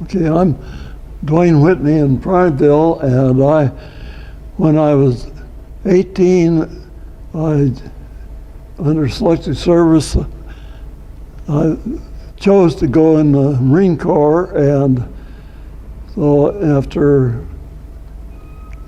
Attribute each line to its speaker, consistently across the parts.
Speaker 1: Okay, I'm Dwain Whitney in Prineville, and when I was 18, I, under selective service, I chose to go in the Marine Corps, and so after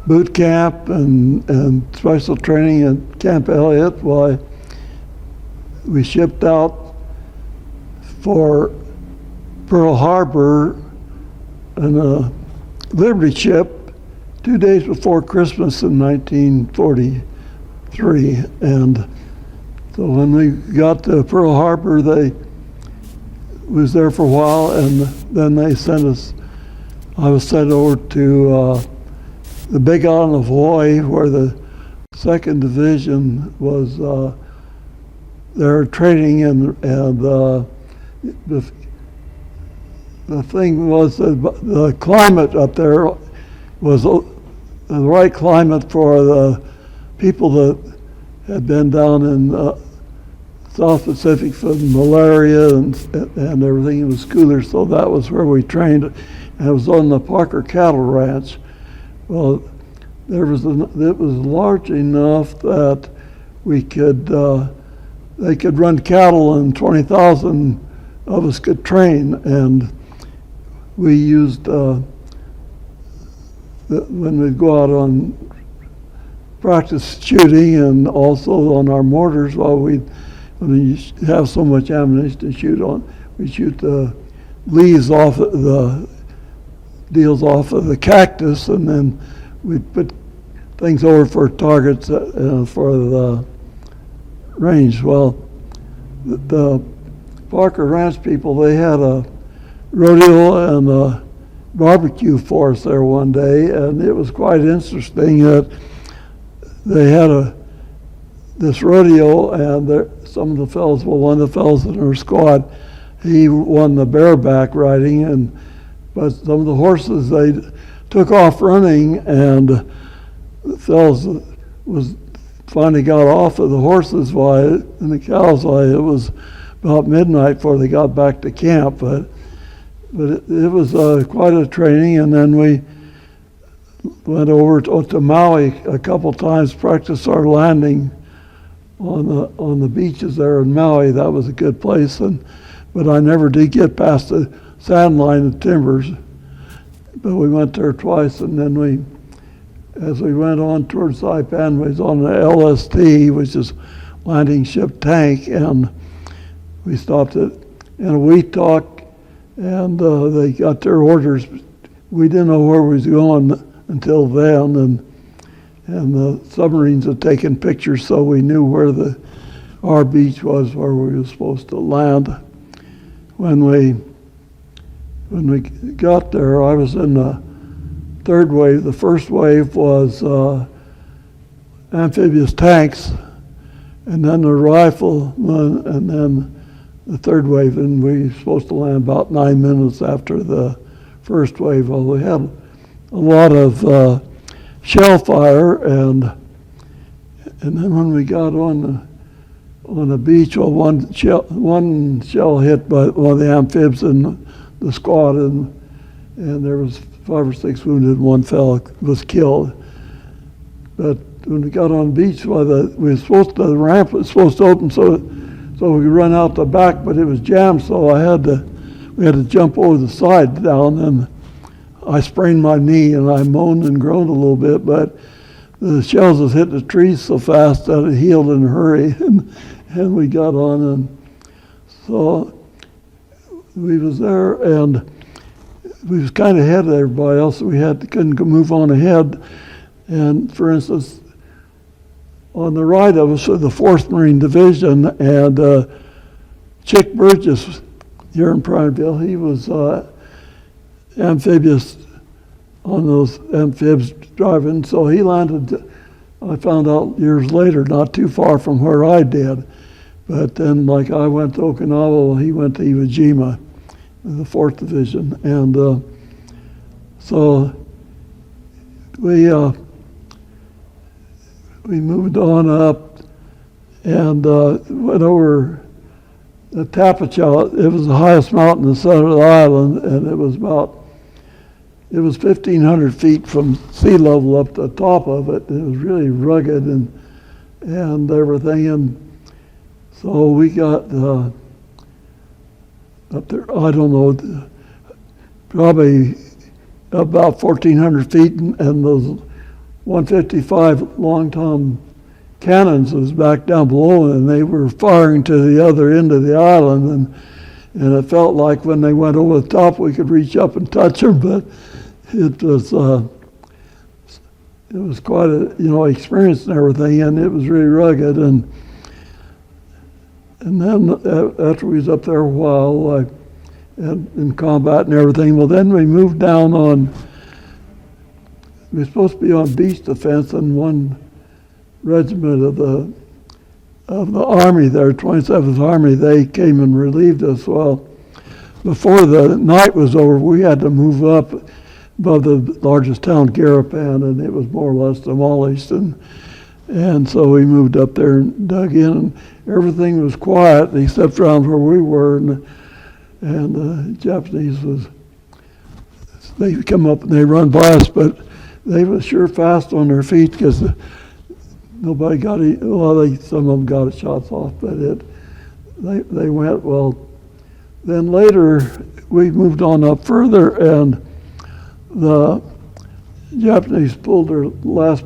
Speaker 1: boot camp and special training at Camp Elliott, we shipped out for Pearl Harbor in a Liberty ship 2 days before Christmas in 1943. And so when we got to Pearl Harbor, they was there for a while, and then they sent us, I was sent over to the Big Island of Hawaii, where the 2nd Division was there training, and the thing was the climate up there was the right climate for the people that had been down in South Pacific from malaria and everything. It was cooler, so that was where we trained. And it was on the Parker Cattle Ranch. Well, it was large enough that they could run cattle, and 20,000 of us could train. And we used, when we'd go out on practice shooting, and also on our mortars, when you have so much ammunition to shoot on, we shoot the leaves off of the deals off of the cactus, and then we'd put things over for targets for the range. Well, the Parker Ranch people, they had a rodeo and a barbecue for us there one day, and it was quite interesting that they had this rodeo, and some of the fellows, one of the fellows in our squad, he won the bareback riding, but some of the horses, they took off running, and the fellows finally got off of the horses and the cows. It was about midnight before they got back to camp, but it was quite a training. And then we went over to Maui a couple times, practiced our landing on the beaches there in Maui. That was a good place, but I never did get past the sand line of timbers. But we went there twice, and then as we went on towards Saipan, we was on the LST, which is landing ship tank, and we stopped in a Weetalk, and they got their orders. We didn't know where we was going until then, and the submarines had taken pictures, so we knew where our beach was, where we were supposed to land. When we got there, I was in the third wave. The first wave was amphibious tanks, and then the riflemen, and then the third wave, and we were supposed to land about 9 minutes after the first wave. Well, we had a lot of shell fire, and then when we got on the beach, well, one shell hit by one of the amphibs in the squad, and there was 5 or 6 wounded. One fellow was killed. But when we got on the beach, the ramp was supposed to open so we could run out the back, but it was jammed, so we had to jump over the side down, and I sprained my knee, and I moaned and groaned a little bit, but the shells was hitting the trees so fast that it healed in a hurry, and we got on, and so we was there, and we was kind of ahead of everybody else. We couldn't move on ahead. And for instance, on the right of us was the 4th Marine Division, and Chick Burgess here in Prineville, he was amphibious on those amphibs driving. So he landed, I found out years later, not too far from where I did. But then, like, I went to Okinawa, he went to Iwo Jima, the 4th Division. And so we moved on up and went over the Tapachow, it was the highest mountain in the center of the island, and it was 1,500 feet from sea level up to the top of it. It was really rugged and everything, and so we got up there, I don't know, probably about 1,400 feet, and those 155 long-tom cannons was back down below, and they were firing to the other end of the island, and it felt like when they went over the top we could reach up and touch them, but it was quite a experience and everything, and it was really rugged, and then after we was up there a while in combat and everything, well then we moved down on, we were supposed to be on beach defense, and one regiment of the Army there, 27th Army, they came and relieved us. Well, before the night was over, we had to move up above the largest town, Garapan, and it was more or less demolished, and so we moved up there and dug in, and everything was quiet except around where we were, and the Japanese they come up and they run by us, but they were sure fast on their feet because nobody got it. Well, some of them got shots off, but they went. Well, then later we moved on up further, and the Japanese pulled their last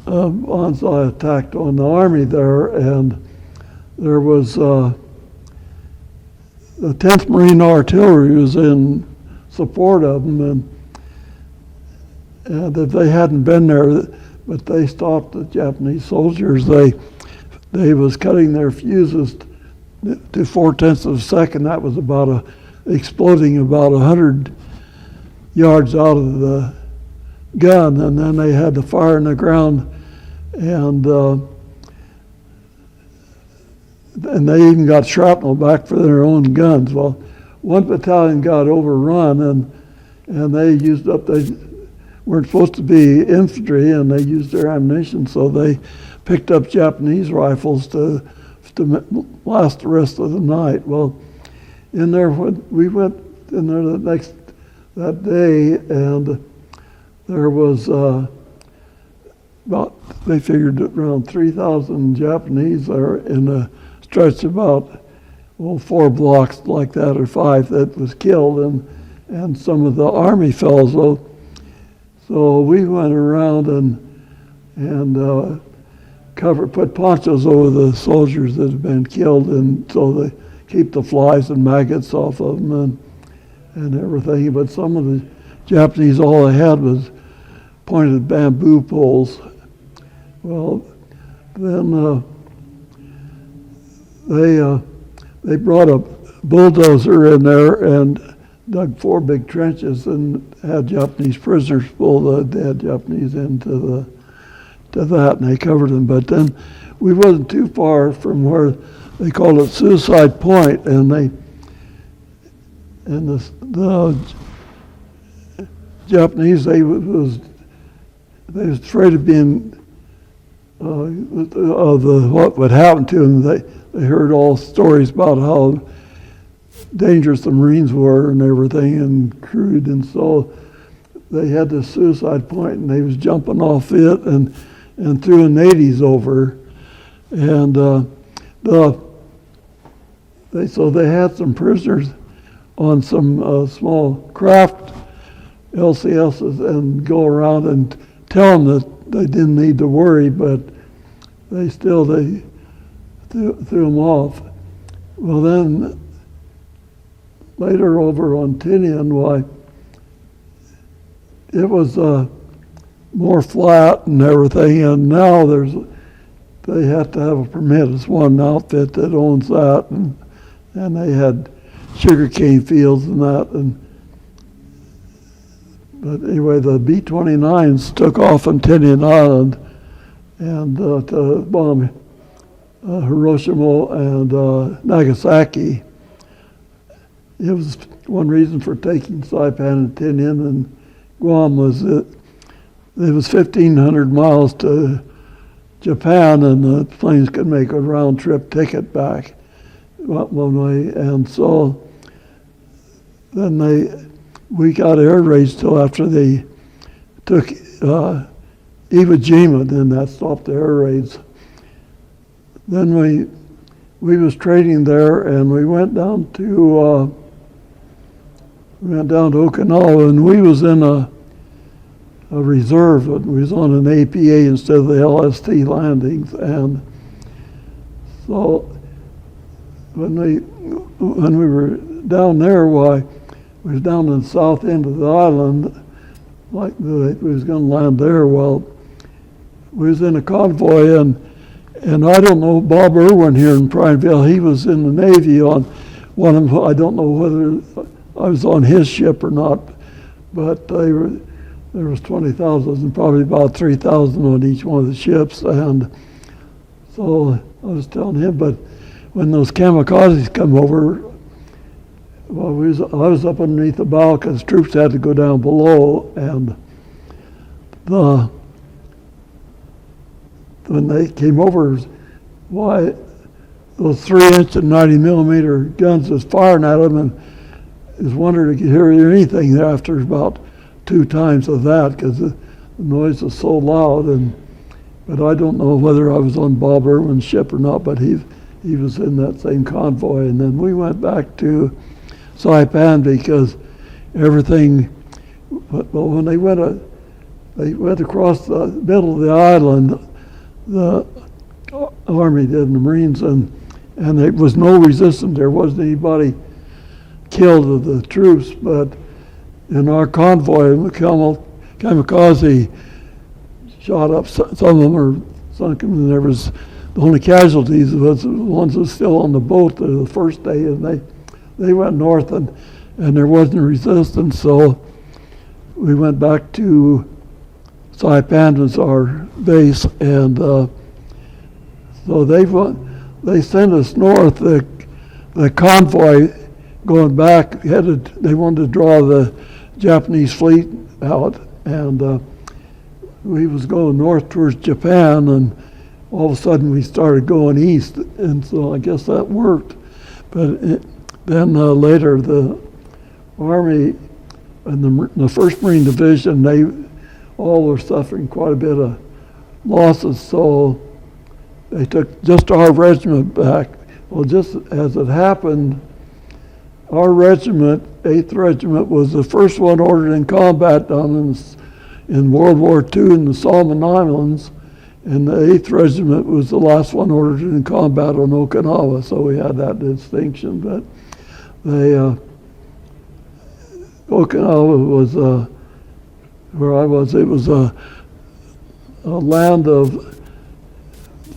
Speaker 1: onside attack on the Army there, and there was the 10th Marine Artillery was in support of them, and if they hadn't been there, but they stopped the Japanese soldiers. They was cutting their fuses to 0.4 of a second. That was exploding about 100 yards out of the gun, and then they had to fire in the ground, and they even got shrapnel back for their own guns. Well, one battalion got overrun, and they used up, they weren't supposed to be infantry, and they used their ammunition, so they picked up Japanese rifles to last the rest of the night. Well, in there, we went in there that day, and there was they figured around 3,000 Japanese there in a stretch about 4 blocks like that, or 5, that was killed, and some of the Army fellows. So we went around and put ponchos over the soldiers that had been killed, and so they keep the flies and maggots off of them and everything. But some of the Japanese, all they had was pointed bamboo poles. Well, then they brought a bulldozer in there and dug 4 big trenches and had Japanese prisoners pull the dead Japanese into that, and they covered them. But then we wasn't too far from where they called it Suicide Point, and the Japanese, they was afraid of being what would happen to them. They heard all stories about how dangerous the Marines were and everything, and crude, and so they had this Suicide Point, and they was jumping off it and threw the natives over, and they had some prisoners on some small craft LCSs, and go around and tell them that they didn't need to worry, but they threw them off. Well, then later over on Tinian, why, it was more flat and everything, and now they have to have a permit. It's one outfit that owns that, and they had sugarcane fields and that, but anyway, the B-29s took off from Tinian Island and to bomb Hiroshima and Nagasaki. It was one reason for taking Saipan and Tinian and Guam was that it was 1,500 miles to Japan, and the planes could make a round-trip ticket back. one way, and so then we got air raids till after they took Iwo Jima, then that stopped the air raids. Then we was trading there, and we went down to Okinawa, and we was in a reserve. We was on an APA instead of the LST landings, and so when we were down there, we was down in the south end of the island, we was going to land there. Well, we was in a convoy, and I don't know, Bob Irwin here in Prineville, he was in the Navy on one of them. I don't know whether I was on his ship or not, but there was 20,000 and probably about 3,000 on each one of the ships. And so I was telling him, but when those kamikazes come over, well, I was up underneath the bow because troops had to go down below, and when they came over, why those 3-inch and 90 millimeter guns was firing at them, and was wondering if you could hear anything after about 2 times of that because the noise was so loud. But I don't know whether I was on Bob Irwin's ship or not, but he was in that same convoy. And then we went back to Saipan because everything, well, when they went across the middle of the island, the Army did, and the Marines, and there was no resistance. There wasn't anybody killed of the troops, but in our convoy, kamikaze shot up. Some of them were sunken, and there was the only casualties was the ones that were still on the boat the first day, and they went north, and there wasn't resistance, so we went back to Saipan was our base, and so they sent us north. The convoy going back they wanted to draw the Japanese fleet out, and we was going north towards Japan, and all of a sudden we started going east, and so I guess that worked. But then later the Army and the 1st Marine Division, they all were suffering quite a bit of losses, so they took just our regiment back. Well, just as it happened, our regiment, 8th Regiment, was the first one ordered in combat down in World War II in the Solomon Islands, and the 8th Regiment was the last one ordered in combat on Okinawa, so we had that distinction. But Okinawa was, where I was, it was a land of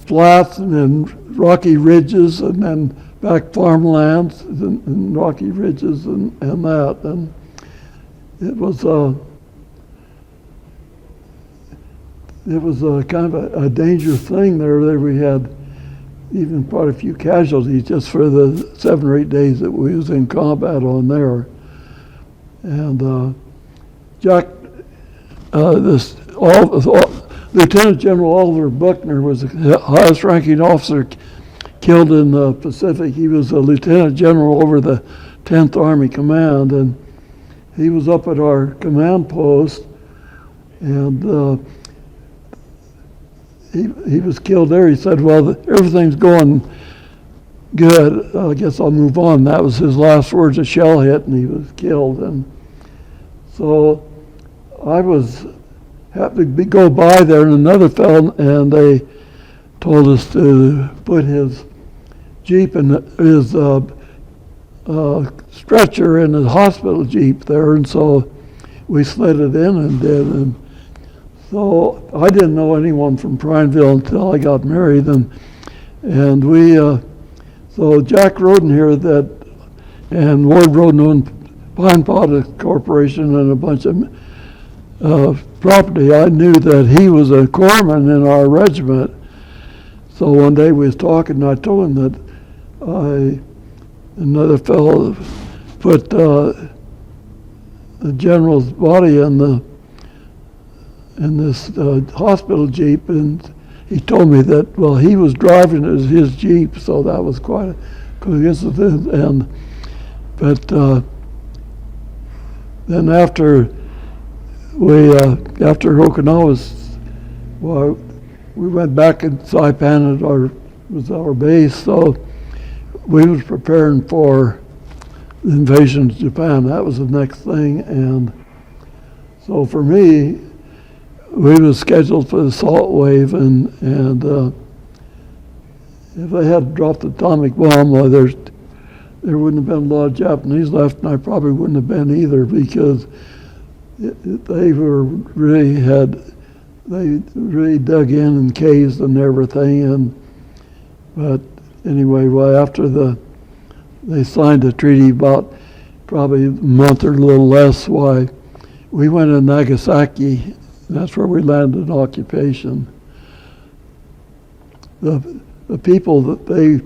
Speaker 1: flats and then rocky ridges, and then back farmlands and rocky ridges and that. And it was kind of a dangerous thing there. We had even quite a few casualties just for the 7 or 8 days that we was in combat on there. And Lieutenant General Oliver Buckner was the highest ranking officer killed in the Pacific. He was a lieutenant general over the 10th Army Command, and he was up at our command post, and he was killed there. He said, well, everything's going good. I guess I'll move on. That was his last words. A shell hit, and he was killed. And so I was happy to go by there, and another fellow, and they told us to put his Jeep and his stretcher in the hospital Jeep there, and so we slid it in and did. And so I didn't know anyone from Prineville until I got married, and we so Jack Roden here and Ward Roden owned Pine Pot Corporation and a bunch of property. I knew that he was a corpsman in our regiment. So one day we was talking, and I told him that another fellow put the general's body in this hospital Jeep, and he told me that, well, he was driving his Jeep, so that was quite coincidence, but then after Okinawa, well, we went back in Saipan was our base, so we was preparing for the invasion of Japan. That was the next thing, and so for me, we was scheduled for the salt wave, and if they had dropped the atomic bomb, well, there wouldn't have been a lot of Japanese left, and I probably wouldn't have been either, because they really dug in and caves and everything. But anyway, well, after they signed a treaty about probably a month or a little less, why we went to Nagasaki. That's where we landed in occupation. The people that they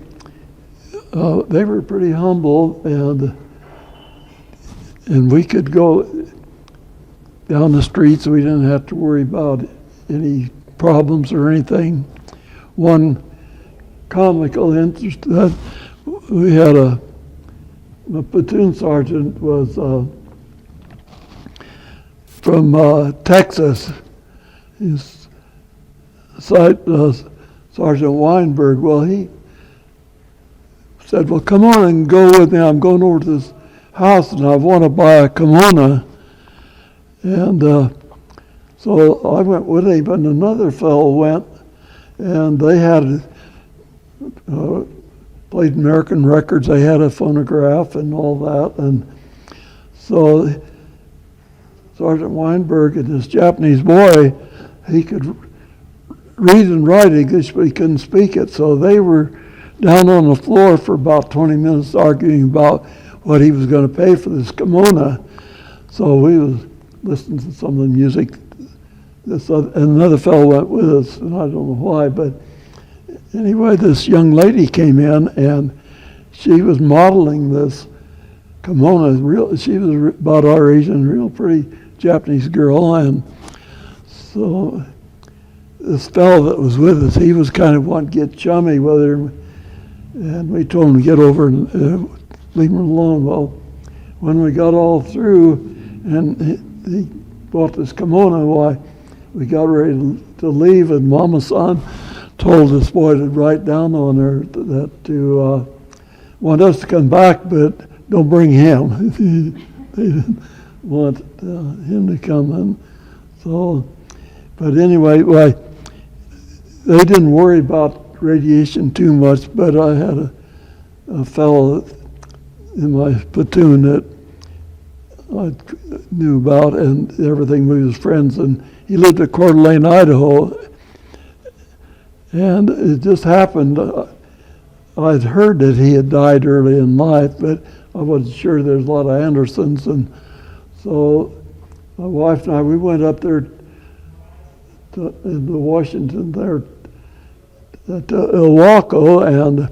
Speaker 1: were pretty humble, and we could go down the streets. We didn't have to worry about any problems or anything. One comical interest that we had a platoon sergeant was from Texas. He's Sergeant Weinberg. Well, he said, "Well, come on and go with me. I'm going over to this house and I want to buy a kimono." And so I went with him, and another fellow went, and they had played American records. They had a phonograph and all that, and so Sergeant Weinberg and this Japanese boy, he could read and write English, but he couldn't speak it. So they were down on the floor for about 20 minutes arguing about what he was going to pay for this kimono. So we was listening to some of the music. And another fellow went with us, and I don't know why, but anyway, this young lady came in, and she was modeling this kimono. She was about our age and real pretty Japanese girl, and so this fellow that was with us, he was kind of wanting to get chummy with her, and we told him to get over and leave him alone. Well, when we got all through, and he bought this kimono, why, we got ready to leave, and Mama-san told this boy to write down on her that to want us to come back, but don't bring him. They didn't want him to come in. So, but anyway, well, they didn't worry about radiation too much, but I had a fellow in my platoon that I knew about and everything. We was friends, and he lived at Coeur d'Alene, Idaho. And it just happened, I'd heard that he had died early in life, but I wasn't sure. There's a lot of Andersons, and so my wife and I, we went up there into Washington there to Ilwaco,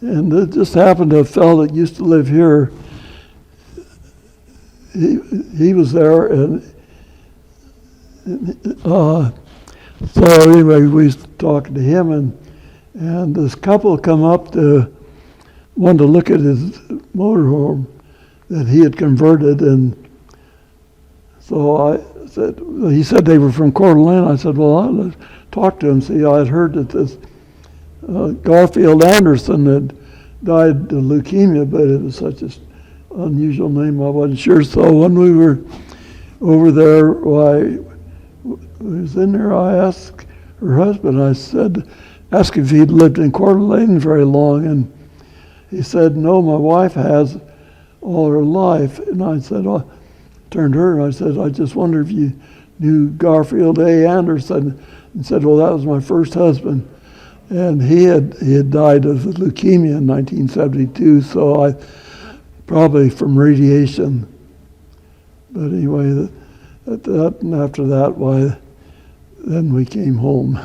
Speaker 1: and it just happened to a fellow that used to live here. He was there, and so anyway, we was talking to him, and this couple come up wanted to look at his motorhome that he had converted, and so I said, he said they were from Coeur d'Alene. I said, well, I'll talk to him. See, I had heard that this Garfield Anderson had died of leukemia, but it was such an unusual name, I wasn't sure. So when we were over there, why, I was in there, I asked her husband, asked if he'd lived in Coeur d'Alene very long, and he said, no, my wife has all her life. And I said, I turned to her and I said, I just wonder if you knew Garfield A. Anderson. And said, well, that was my first husband. And he had died of leukemia in 1972, so I probably from radiation. But anyway, and after that, why, then we came home.